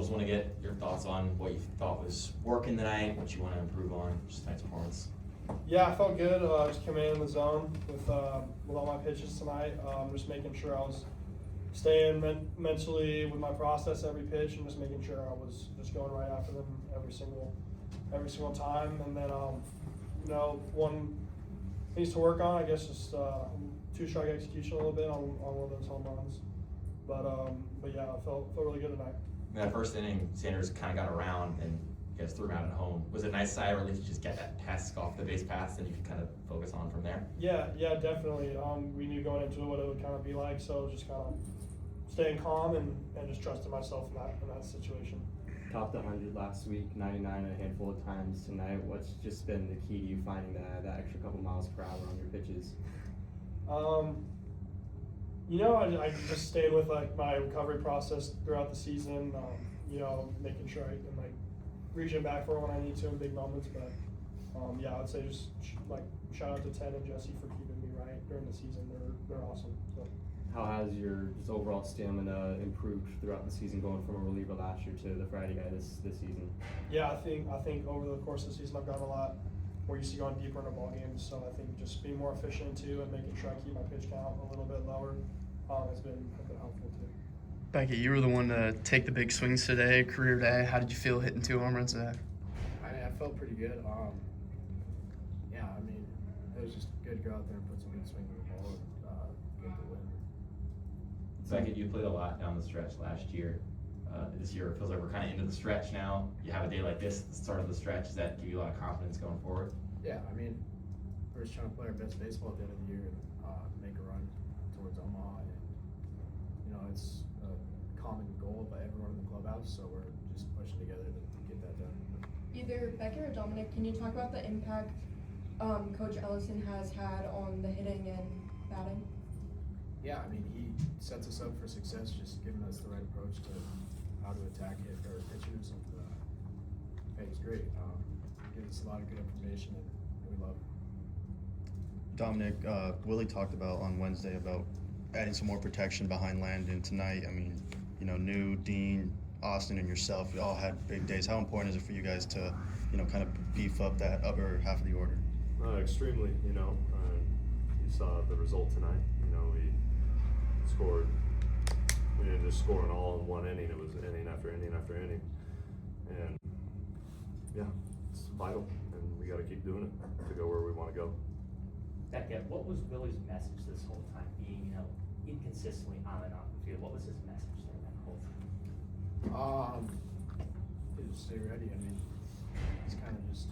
just want to get your thoughts on what you thought was working tonight, what you want to improve on, just tonight's performance. Yeah, I felt good. Just coming in the zone with all my pitches tonight. Just making sure I was staying mentally with my process every pitch, and just making sure I was just going right after them every single time. And then one needs to work on, I guess, just two-strike execution a little bit on one of those home runs. But yeah, I felt really good tonight. In that first inning, Sanders kind of got around and you guys threw him out at home. Was it a nice sigh of relief to just get that task off the base paths and you could kind of focus on from there? Yeah, definitely. We knew going into it what it would kind of be like, so just kind of staying calm and just trusting myself in that situation. Topped 100 last week, 99 a handful of times tonight. What's just been the key to you finding that extra couple miles per hour on your pitches? I just stayed with my recovery process throughout the season. Making sure I can reaching back for when I need to in big moments. But I would say just shout out to Ted and Jesse for keeping me right during the season. They're awesome. So. How has your just overall stamina improved throughout the season, going from a reliever last year to the Friday guy this season? Yeah, I think over the course of the season I've gotten a lot more used to going deeper into ball games. So I think just being more efficient too and making sure I keep my pitch count a little bit lower has been helpful too. Becky, you were the one to take the big swings today, career day. How did you feel hitting 2 home runs today? I felt pretty good. It was just good to go out there and put some good swing on the ball and get the win. Beckett, you played a lot down the stretch last year. This year it feels like we're kind of into the stretch now. You have a day like this at the start of the stretch. Does that give you a lot of confidence going forward? Yeah, we're just trying to play our best baseball at the end of the year and make a run towards Omaha. And, it's a common goal by everyone in the clubhouse, so we're just pushing together to get that done. Either Becky or Dominic, can you talk about the impact Coach Ellison has had on the hitting and batting? Yeah, he sets us up for success, just giving us the right approach to how to attack it or pitchers, and it's great. Gives us a lot of good information, and we love it. Dominic, Willie talked about on Wednesday about adding some more protection behind Landon tonight. New, Dean, Austin, and yourself, you all had big days. How important is it for you guys to, kind of beef up that upper half of the order? Extremely, you saw the result tonight. We scored, we didn't just score it all in one inning, it was inning after inning after inning. And yeah, it's vital, and we got to keep doing it to go where we want to go. Beckett, what was Willie's message this whole time, being, inconsistently on and off the field? What was his message there that whole time? Just stay ready. He's kind of just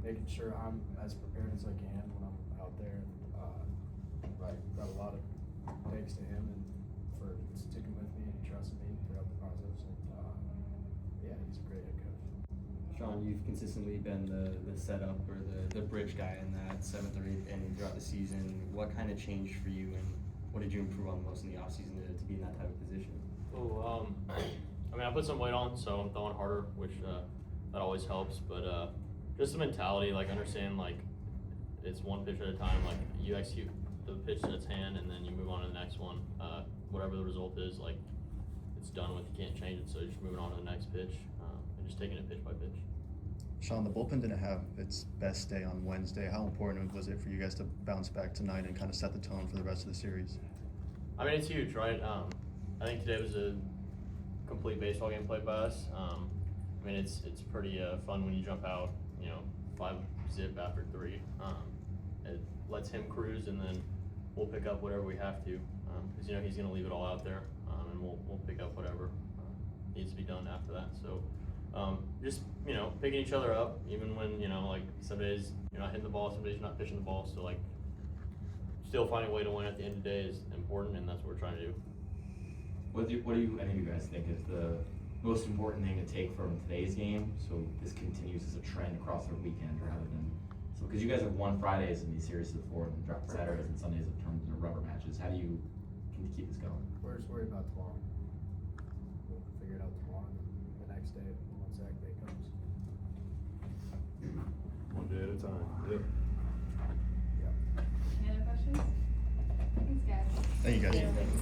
making sure I'm as prepared as I can when I'm out there. Got a lot of thanks to him and for sticking with me and trusting me throughout the process. And he's a great head coach. Sean, you've consistently been the setup or the bridge guy in that 7th or 8th inning throughout the season. What kind of changed for you, and what did you improve on most in the offseason to be in that type of position? I put some weight on, so I'm throwing harder, which that always helps. But just the mentality, understand, it's one pitch at a time. You execute the pitch that's hand, and then you move on to the next one. Whatever the result is, it's done with. You can't change it, so you're just moving on to the next pitch and just taking it pitch by pitch. Sean, the bullpen didn't have its best day on Wednesday. How important was it for you guys to bounce back tonight and kind of set the tone for the rest of the series? It's huge, right? I think today was a complete baseball game played by us. It's pretty fun when you jump out, 5-zip after 3. It lets him cruise, and then we'll pick up whatever we have to, because he's going to leave it all out there, and we'll pick up whatever needs to be done after that. So just picking each other up, even when some days you're not hitting the ball, some days you're not pitching the ball. So still finding a way to win at the end of the day is important, and that's what we're trying to do. What do any of you guys think is the most important thing to take from today's game, so this continues as a trend across the weekend, rather than because you guys have won Fridays in these series before and dropped Saturdays and Sundays have turned into rubber matches. How do you keep this going? We're just worried about tomorrow. We'll figure it out tomorrow, and the next day, once that day comes. One day at a time. Yep. Any other questions? Thanks, guys. Thank you guys.